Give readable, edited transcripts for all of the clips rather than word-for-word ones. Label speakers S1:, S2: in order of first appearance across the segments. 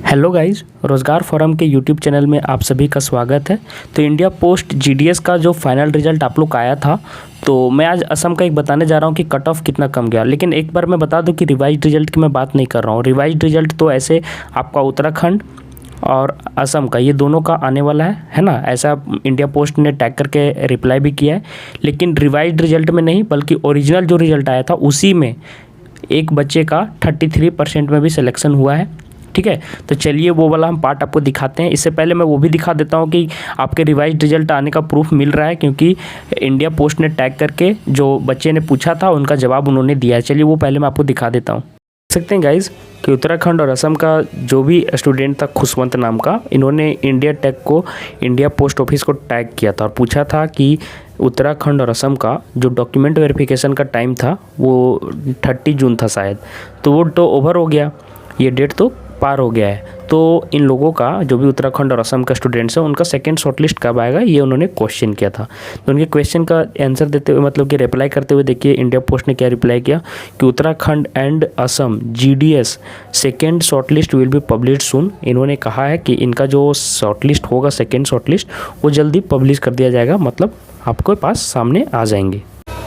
S1: Hello guys, रोज़गार forum के YouTube channel में आप सभी का स्वागत है। तो इंडिया पोस्ट जीडीएस का जो फाइनल रिजल्ट आप लोग का आया था, तो मैं आज असम का एक बताने जा रहा हूँ कि कट ऑफ कितना कम गया। लेकिन एक बार मैं बता दूँ कि रिवाइज्ड रिजल्ट की मैं बात नहीं कर रहा हूँ। रिवाइज्ड रिजल्ट तो ऐसे आपका उत्तराखंड और असम का ये दोनों का आने वाला है ना। ऐसा इंडिया पोस्ट ने टैग करके रिप्लाई भी किया है। लेकिन रिवाइज्ड रिजल्ट में नहीं, बल्कि ओरिजिनल जो रिजल्ट आया था उसी में एक बच्चे का 33% में भी सिलेक्शन हुआ है। ठीक है, तो चलिए वो वाला हम पार्ट आपको दिखाते हैं। इससे पहले मैं वो भी दिखा देता हूँ कि आपके रिवाइज्ड रिजल्ट आने का प्रूफ मिल रहा है, क्योंकि इंडिया पोस्ट ने टैग करके जो बच्चे ने पूछा था उनका जवाब उन्होंने दिया है। चलिए वो पहले मैं आपको दिखा देता हूँ। देख सकते हैं गाइज कि उत्तराखंड और असम का जो भी स्टूडेंट था खुशवंत नाम का, इन्होंने इंडिया टैग को इंडिया पोस्ट ऑफिस को टैग किया था और पूछा था कि उत्तराखंड और असम का जो डॉक्यूमेंट वेरिफिकेशन का टाइम था वो 30 जून था शायद, तो वो तो ओवर हो गया, ये डेट तो पार हो गया है। तो इन लोगों का जो भी उत्तराखंड और असम का स्टूडेंट्स हैं उनका सेकंड शॉर्टलिस्ट कब आएगा, ये उन्होंने क्वेश्चन किया था। तो उनके क्वेश्चन का आंसर देते हुए, मतलब कि रिप्लाई करते हुए, देखिए इंडिया पोस्ट ने क्या रिप्लाई किया कि Uttarakhand and Assam GDS second shortlist will be publish soon. इन्होंने कहा है कि इनका जो शॉर्टलिस्ट होगा, सेकेंड शॉर्टलिस्ट, वो जल्दी पब्लिश कर दिया जाएगा, मतलब आपके पास सामने आ जाएंगे।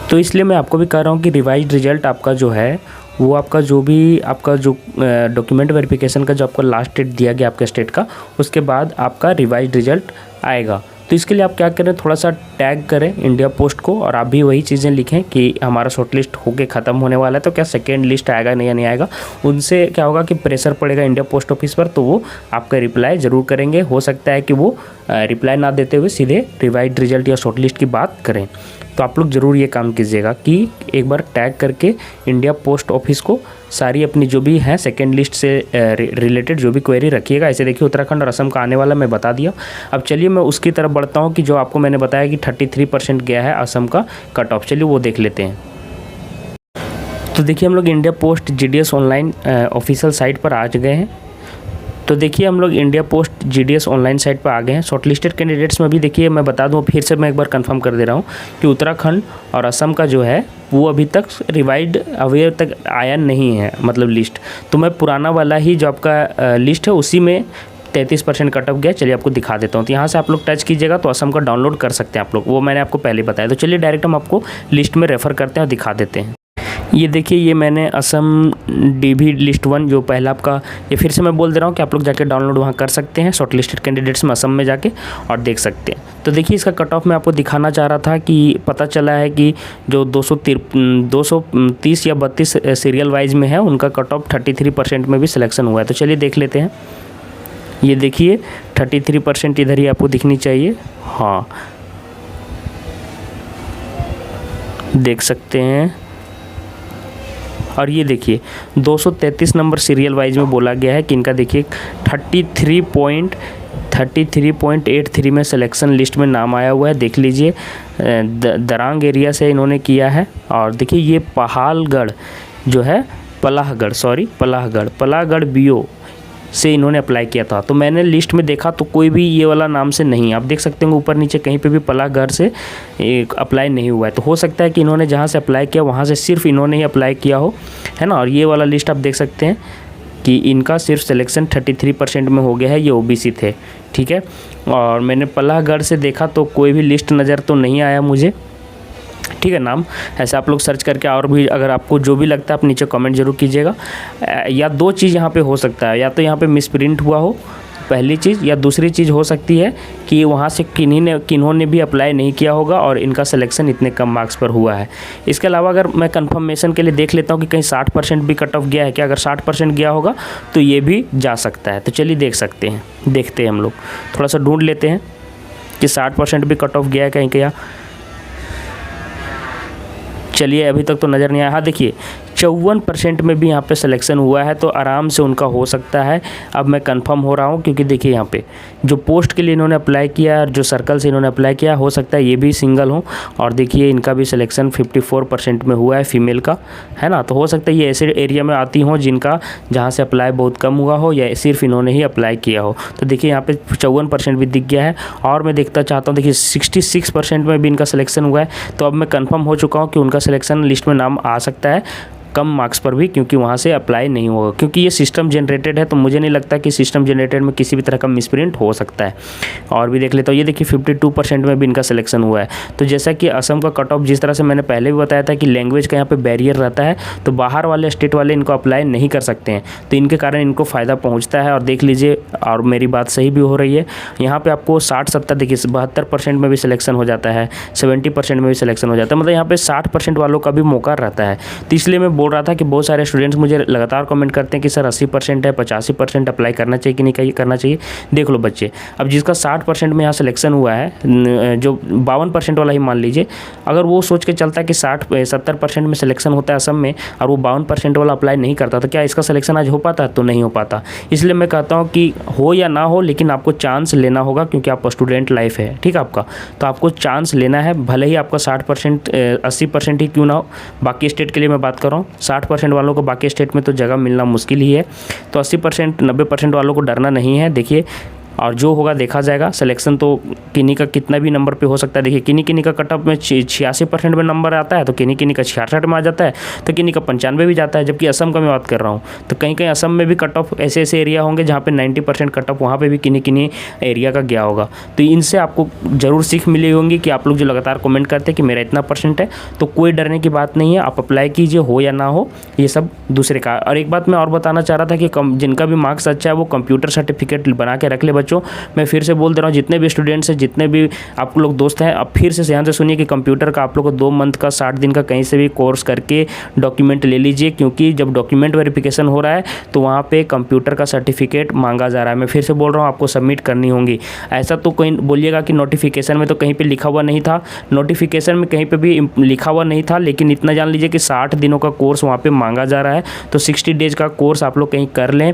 S1: तो इसलिए मैं आपको भी कह रहा हूँ कि रिवाइज्ड रिजल्ट आपका जो है वो आपका जो भी आपका जो डॉक्यूमेंट वेरिफिकेशन का जो आपको लास्ट डेट दिया गया आपके स्टेट का, उसके बाद आपका रिवाइज्ड रिजल्ट आएगा। तो इसके लिए आप क्या करें, थोड़ा सा टैग करें इंडिया पोस्ट को और आप भी वही चीज़ें लिखें कि हमारा शॉर्ट लिस्ट होके ख़त्म होने वाला है, तो क्या सेकेंड लिस्ट आएगा नहीं या नहीं आएगा। उनसे क्या होगा कि प्रेशर पड़ेगा इंडिया पोस्ट ऑफिस पर, तो वो आपका रिप्लाई ज़रूर करेंगे। हो सकता है कि वो रिप्लाई ना देते हुए सीधे रिवाइज्ड रिजल्ट या शॉर्ट लिस्ट की बात करें। तो आप लोग ज़रूर ये काम कीजिएगा कि एक बार टैग करके इंडिया पोस्ट ऑफिस को सारी अपनी जो भी है सेकेंड लिस्ट से रिलेटेड जो भी क्वेरी रखिएगा। ऐसे देखिए उत्तराखंड और असम का आने वाला मैं बता दिया। अब चलिए मैं उसकी तरफ बढ़ता हूँ कि जो आपको मैंने बताया कि 33% गया है असम का कट ऑफ। चलिए वो देख लेते हैं। तो देखिए हम लोग India post GDS online official site पर आ गए हैं। तो देखिए हम लोग India post GDS online site पर आ गए हैं। शॉर्टलिस्टेड कैंडिडेट्स में भी देखिए मैं बता दूं, फिर से मैं एक बार कंफर्म कर दे रहा हूं कि उत्तराखंड और असम का जो है वो अभी तक रिवाइज्ड अभी तक आया नहीं है, मतलब लिस्ट। तो मैं पुराना वाला ही जो आपका लिस्ट है उसी में 33% कट ऑफ गया। चलिए आपको दिखा देता हूँ। तो यहाँ से आप लोग टच कीजिएगा तो असम का डाउनलोड कर सकते हैं आप लोग, वो मैंने आपको पहले बताया। तो चलिए डायरेक्ट हम आपको लिस्ट में रेफ़र करते हैं और दिखा देते हैं। ये देखिए ये मैंने असम डीबी लिस्ट 1 जो पहला आपका, ये फिर से मैं बोल दे रहा हूँ कि आप लोग जाके डाउनलोड वहाँ कर सकते हैं शॉर्ट लिस्टेड कैंडिडेट्स में असम में जाके और देख सकते हैं। तो देखिए इसका कट ऑफ मैं आपको दिखाना चाह रहा था कि पता चला है कि जो 230 या 32 सीरियल वाइज में है उनका कट ऑफ 33% में भी सिलेक्शन हुआ है। तो चलिए देख लेते हैं। ये देखिए 33% इधर ही आपको दिखनी चाहिए। हाँ देख सकते हैं। और ये देखिए 233 नंबर सीरियल वाइज में बोला गया है कि इनका देखिए 33.83 में सिलेक्शन लिस्ट में नाम आया हुआ है। देख लीजिए दरांग एरिया से इन्होंने किया है। और देखिए ये पहालगढ़ जो है पलाहगढ़ बीओ से इन्होंने अप्लाई किया था। तो मैंने लिस्ट में देखा तो कोई भी ये वाला नाम से नहीं, आप देख सकते हैं ऊपर नीचे कहीं पे भी पलाहगढ़ से अप्लाई नहीं हुआ है। तो हो सकता है कि इन्होंने जहाँ से अप्लाई किया वहाँ से सिर्फ इन्होंने ही अप्लाई किया हो, है ना। और ये वाला लिस्ट आप देख सकते हैं कि इनका सिर्फ सिलेक्शन 33% में हो गया है, ये ओबीसी थे। ठीक है, और मैंने पलाहगढ़ से देखा तो कोई भी लिस्ट नज़र तो नहीं आया मुझे। ठीक है, नाम ऐसे आप लोग सर्च करके, और भी अगर आपको जो भी लगता है आप नीचे कमेंट जरूर कीजिएगा। या दो चीज़ यहाँ पे हो सकता है, या तो यहाँ पे मिसप्रिंट हुआ हो पहली चीज़, या दूसरी चीज़ हो सकती है कि वहाँ से किन्होंने भी अप्लाई नहीं किया होगा और इनका सिलेक्शन इतने कम मार्क्स पर हुआ है। इसके अलावा अगर मैं कंफर्मेशन के लिए देख लेता हूँ कि कहीं 60% भी कट ऑफ गया है क्या, अगर 60% गया होगा तो ये भी जा सकता है। तो चलिए देख सकते हैं, देखते हैं हम लोग थोड़ा सा ढूंढ लेते हैं कि 60% भी कट ऑफ गया है कहीं क्या। चलिए अभी तक तो नज़र नहीं आया। हाँ देखिए 54% में भी यहाँ पे सिलेक्शन हुआ है, तो आराम से उनका हो सकता है। अब मैं कंफर्म हो रहा हूँ क्योंकि देखिए यहाँ पे जो पोस्ट के लिए इन्होंने अप्लाई किया और जो सर्कल से इन्होंने अप्लाई किया, हो सकता है ये भी सिंगल हो। और देखिए इनका भी सिलेक्शन 54% में हुआ है फीमेल का, है ना। तो हो सकता है ये ऐसे एरिया में आती हों जिनका जहाँ से अप्लाई बहुत कम हुआ हो, या सिर्फ इन्होंने ही अप्लाई किया हो। तो देखिए यहाँ पे 54% भी दिख गया है। और मैं देखता चाहता हूँ, देखिए 66% में भी इनका सिलेक्शन हुआ है। तो अब मैं कन्फर्म हो चुका हूँ कि उनका सिलेक्शन लिस्ट में नाम आ सकता है। कम मार्क्स पर भी, क्योंकि वहाँ से अप्लाई नहीं होगा, क्योंकि ये सिस्टम जनरेटेड है। तो मुझे नहीं लगता कि सिस्टम जनरेटेड में किसी भी तरह का मिसप्रिंट हो सकता है। और भी देख लेता हूँ, ये देखिए 52% में भी इनका सिलेक्शन हुआ है। तो जैसा कि असम का कट ऑफ जिस तरह से मैंने पहले भी बताया था कि लैंग्वेज का यहाँ पे बैरियर रहता है, तो बाहर वाले स्टेट वाले इनको अप्लाई नहीं कर सकते हैं, तो इनके कारण इनको फ़ायदा पहुँचता है। और देख लीजिए, और मेरी बात सही भी हो रही है, यहाँ पे आपको 60-70 देखिए 72% में भी सिलेक्शन हो जाता है, 70% में भी सिलेक्शन हो जाता है, मतलब यहाँ पे 60% वालों का भी मौका रहता है। तो इसलिए मैं बोल रहा था कि बहुत सारे स्टूडेंट्स मुझे लगातार कमेंट करते हैं कि सर 80% है, 85% अप्लाई करना चाहिए कि नहीं करना चाहिए। देख लो बच्चे, अब जिसका 60% में यहाँ सिलेक्शन हुआ है, जो 52% वाला ही मान लीजिए, अगर वो सोच के चलता है कि 60-70% में सिलेक्शन होता है असम में, और वो 52% वाला अप्लाई नहीं करता, तो क्या इसका सिलेक्शन आज हो पाता? तो नहीं हो पाता। इसलिए मैं कहता हूँ कि हो या ना हो, लेकिन आपको चांस लेना होगा, क्योंकि आप स्टूडेंट लाइफ है, ठीक है आपका, तो आपको चांस लेना है। भले ही आपका 60% 80% ही क्यों ना हो। बाकी स्टेट के लिए मैं बात कर रहा हूँ, 60% वालों को बाकी स्टेट में तो जगह मिलना मुश्किल ही है, तो 80% 90% वालों को डरना नहीं है। देखिए, और जो होगा देखा जाएगा। सिलेक्शन तो किन्हीं का कितना भी नंबर पे हो सकता है। देखिए, किन्हीं का कट ऑफ में 86% में नंबर आता है, तो किन्हीं का 66 में आ जाता है, तो किन्हीं का 95 भी जाता है। जबकि असम का मैं बात कर रहा हूँ, तो कहीं कहीं असम में भी कट ऑफ ऐसे एरिया होंगे जहाँ पे 90% कट ऑफ, वहाँ पे भी किन्हीं एरिया का गया होगा। तो इनसे आपको ज़रूर सीख मिली होंगी कि आप लोग जो लगातार कमेंट करते हैं कि मेरा इतना % है, तो कोई डरने की बात नहीं है। आप अप्लाई कीजिए, हो या ना हो, ये सब दूसरे का। और एक बात मैं और बताना चाह रहा था कि जिनका भी मार्क्स अच्छा है वो कंप्यूटर सर्टिफिकेट बना के रख ले बच्चों। मैं फिर से बोल दे रहा हूँ, जितने भी स्टूडेंट्स हैं, जितने भी आप लोग दोस्त हैं, अब फिर से ध्यान से सुनिए कि कंप्यूटर का आप लोग को 2 मंथ का 60 दिन का कहीं से भी कोर्स करके डॉक्यूमेंट ले लीजिए, क्योंकि जब डॉक्यूमेंट वेरिफिकेशन हो रहा है तो वहाँ पे कंप्यूटर का सर्टिफिकेट मांगा जा रहा है। मैं फिर से बोल रहा हूँ, आपको सबमिट करनी होंगी। ऐसा तो कहीं बोलिएगा कि नोटिफिकेशन में तो कहीं पर लिखा हुआ नहीं था, नोटिफिकेशन में कहीं पर भी लिखा हुआ नहीं था, लेकिन इतना जान लीजिए कि 60 दिनों का कोर्स वहाँ पर मांगा जा रहा है। तो 60 डेज का कोर्स आप लोग कहीं कर लें।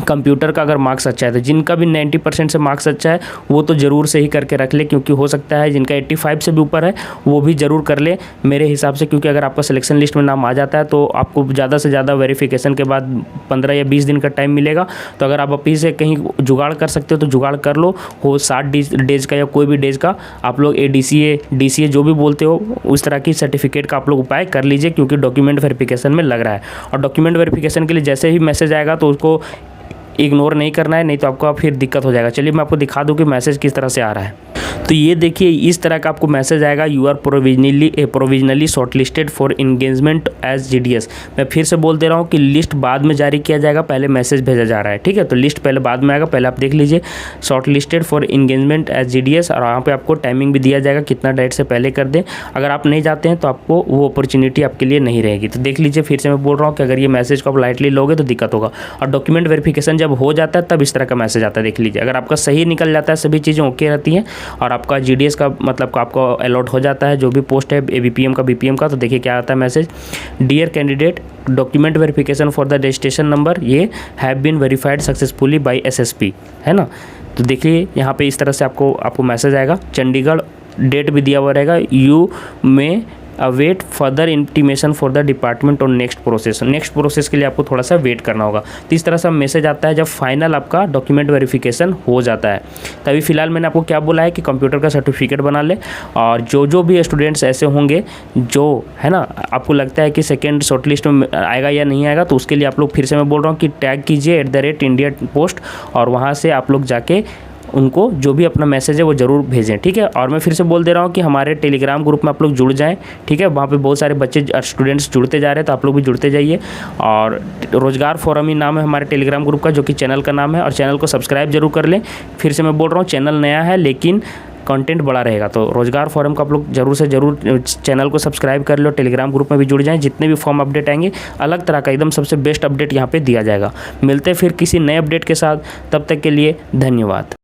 S1: कंप्यूटर का अगर मार्क्स अच्छा है, तो जिनका भी 90% से मार्क्स अच्छा है वो तो ज़रूर से ही करके रख ले, क्योंकि हो सकता है जिनका 85 से भी ऊपर है वो भी ज़रूर कर ले मेरे हिसाब से। क्योंकि अगर आपका सिलेक्शन लिस्ट में नाम आ जाता है तो आपको ज़्यादा से ज़्यादा वेरिफिकेशन के बाद 15 या 20 दिन का टाइम मिलेगा। तो अगर आप अभी से कहीं जुगाड़ कर सकते हो तो जुगाड़ कर लो, हो 60 डेज़ का या कोई भी डेज़ का, आप लोग DCA जो भी बोलते हो उस तरह की सर्टिफिकेट का आप लोग उपाय कर लीजिए, क्योंकि डॉक्यूमेंट वेरिफिकेशन में लग रहा है। और डॉक्यूमेंट वेरिफिकेशन के लिए जैसे ही मैसेज आएगा तो उसको इग्नोर नहीं करना है, नहीं तो आपको फिर दिक्कत हो जाएगा। चलिए मैं आपको दिखा दूं कि मैसेज किस तरह से आ रहा है। तो ये देखिए, इस तरह का आपको मैसेज आएगा, you are provisionally shortlisted for engagement as GDS। मैं फिर से बोल दे रहा हूँ कि लिस्ट बाद में जारी किया जाएगा, पहले मैसेज भेजा जा रहा है, ठीक है। तो लिस्ट पहले बाद में आएगा, पहले आप देख लीजिए shortlisted for engagement as GDS, और वहाँ पे आपको टाइमिंग भी दिया जाएगा कितना डेट से पहले कर दें। अगर आप नहीं जाते हैं तो आपको वो अपॉर्चुनिटी आपके लिए नहीं रहेगी। तो देख लीजिए, फिर से मैं बोल रहा हूँ कि अगर ये मैसेज को आप लाइटली लोगे तो दिक्कत होगा। और डॉक्यूमेंट वेरिफिकेशन जब हो जाता है तब इस तरह का मैसेज आता है। देख लीजिए, अगर आपका सही निकल जाता है, सभी चीज़ें ओके रहती हैं और आपका GDS का मतलब आपको अलॉट हो जाता है जो भी पोस्ट है ABPM का BPM का, तो देखिए क्या आता है message, dear candidate, document verification for the registration number ये have been verified successfully by SSP, है ना। तो देखिए यहाँ पे इस तरह से आपको मैसेज आएगा। चंडीगढ़ डेट भी दिया हुआ रहेगा, यू में await further intimation for the department और नेक्स्ट प्रोसेस के लिए आपको थोड़ा सा वेट करना होगा। तो इस तरह से मैसेज आता है जब फाइनल आपका डॉक्यूमेंट वेरिफिकेशन हो जाता है। तभी फिलहाल मैंने आपको क्या बोला है कि कंप्यूटर का सर्टिफिकेट बना ले, और जो भी स्टूडेंट्स ऐसे होंगे जो है ना आपको लगता है कि सेकेंड शॉर्टलिस्ट में आएगा या नहीं आएगा, तो उसके लिए आप लोग फिर से मैं बोल रहा हूँ कि टैग कीजिए @India Post, और वहाँ से आप लोग जाके उनको जो भी अपना मैसेज है वो ज़रूर भेजें, ठीक है। और मैं फिर से बोल दे रहा हूँ कि हमारे टेलीग्राम ग्रुप में आप लोग जुड़ जाएं, ठीक है। वहाँ पे बहुत सारे बच्चे स्टूडेंट्स जुड़ते जा रहे हैं, तो आप लोग भी जुड़ते जाइए। और रोजगार फोरम ही नाम है हमारे टेलीग्राम ग्रुप का, जो कि चैनल का नाम है, और चैनल को सब्सक्राइब जरूर कर लें। फिर से मैं बोल रहा हूँ, चैनल नया है लेकिन कंटेंट बड़ा रहेगा, तो रोजगार फोरम का आप लोग जरूर से जरूर चैनल को सब्सक्राइब कर लो, टेलीग्राम ग्रुप में भी जुड़ जाएं। जितने भी फॉर्म अपडेट आएंगे अलग तरह का एकदम सबसे बेस्ट अपडेट यहाँ पे दिया जाएगा। मिलते हैं फिर किसी नए अपडेट के साथ, तब तक के लिए धन्यवाद।